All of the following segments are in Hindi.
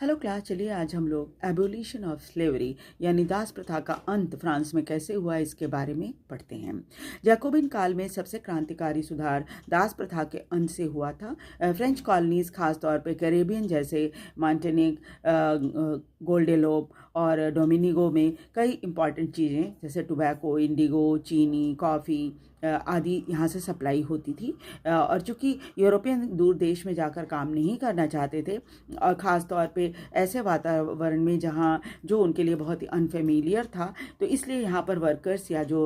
हेलो क्लास, चलिए आज हम लोग एबोलिशन ऑफ स्लेवरी यानी दास प्रथा का अंत फ्रांस में कैसे हुआ इसके बारे में पढ़ते हैं। जैकोबिन काल में सबसे क्रांतिकारी सुधार दास प्रथा के अंत से हुआ था। फ्रेंच कॉलोनीज खासतौर पे कैरेबियन जैसे मार्टिनिक, गोल्डेलोप और डोमिनिगो में कई इंपॉर्टेंट चीज़ें जैसे टोबैको, इंडिगो, चीनी, कॉफ़ी आदि यहाँ से सप्लाई होती थी। और चूँकि यूरोपियन दूर देश में जाकर काम नहीं करना चाहते थे और ख़ास तौर पे ऐसे वातावरण में जहाँ जो उनके लिए बहुत ही अनफेमिलियर था, तो इसलिए यहाँ पर वर्कर्स या जो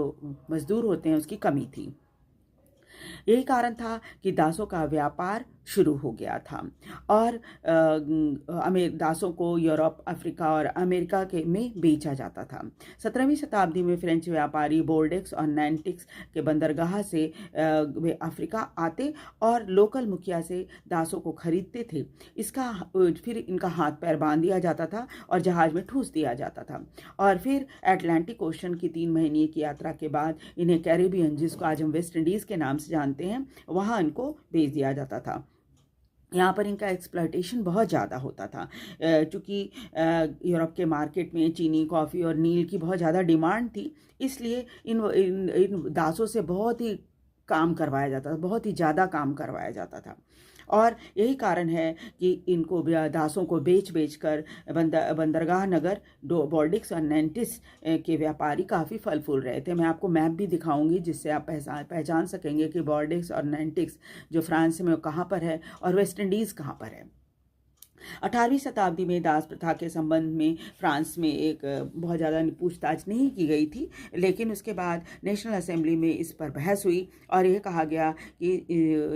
मजदूर होते हैं उसकी कमी थी। यही कारण था कि दासों का व्यापार शुरू हो गया था और दासों को यूरोप, अफ्रीका और अमेरिका के में बेचा जाता था। 17वीं शताब्दी में फ्रेंच व्यापारी बोर्डेक्स और नैंटिक्स के बंदरगाह से वे अफ्रीका आते और लोकल मुखिया से दासों को खरीदते थे। इसका फिर इनका हाथ पैर बांध दिया जाता था और जहाज में ठूस दिया जाता था और फिर अटलांटिक ओशन की 3 महीने की यात्रा के बाद इन्हें कैरेबियन, जिसको आज हम वेस्ट इंडीज़ के नाम से जानते हैं, वहाँ इनको भेज दिया जाता था। यहाँ पर इनका एक्सप्लॉयटेशन बहुत ज़्यादा होता था क्योंकि यूरोप के मार्केट में चीनी, कॉफ़ी और नील की बहुत ज़्यादा डिमांड थी। इसलिए इन दासों से बहुत ही काम करवाया जाता था, बहुत ही ज़्यादा काम करवाया जाता था। और यही कारण है कि इनको दासों को बेच कर बंदरगाह नगर बोर्डिक्स और नैंटिस के व्यापारी काफ़ी फल फूल रहे थे। मैं आपको मैप भी दिखाऊंगी जिससे आप पहचान सकेंगे कि बोर्डिक्स और नैंटिक्स जो फ्रांस में कहाँ पर है और वेस्ट इंडीज़ कहाँ पर है। 18वीं शताब्दी में दास प्रथा के संबंध में फ्रांस में एक बहुत ज़्यादा पूछताछ नहीं की गई थी, लेकिन उसके बाद नेशनल असेंबली में इस पर बहस हुई और यह कहा गया कि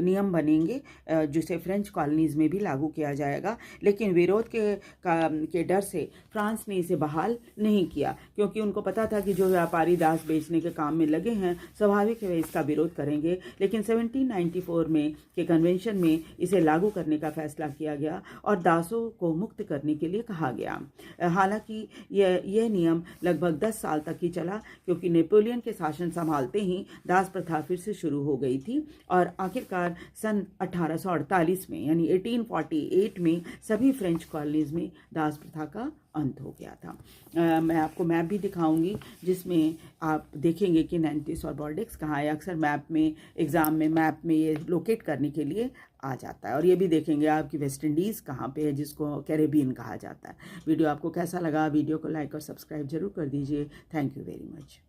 नियम बनेंगे जिसे फ्रेंच कॉलोनीज़ में भी लागू किया जाएगा। लेकिन विरोध के डर से फ्रांस ने इसे बहाल नहीं किया, क्योंकि उनको पता था कि जो व्यापारी दास बेचने के काम में लगे हैं स्वाभाविक है वे इसका विरोध करेंगे। लेकिन 1794 में के कन्वेंशन में इसे लागू करने का फैसला किया गया और दासों को मुक्त करने के लिए कहा गया। हालांकि यह नियम लगभग 10 साल तक ही चला, क्योंकि नेपोलियन के शासन संभालते ही दास प्रथा फिर से शुरू हो गई थी और आखिरकार सन 1848 में यानी 1848 में सभी फ्रेंच कॉलोनीज में दास प्रथा का अंत हो गया था। मैं आपको मैप भी दिखाऊंगी जिसमें आप देखेंगे कि नैंटिस और बोर्डेक्स कहाँ है। अक्सर मैप में, एग्ज़ाम में मैप में ये लोकेट करने के लिए आ जाता है। और ये भी देखेंगे आप कि वेस्ट इंडीज़ कहाँ पे है, जिसको कैरेबियन कहा जाता है। वीडियो आपको कैसा लगा? वीडियो को लाइक और सब्सक्राइब जरूर कर दीजिए। Thank you very much.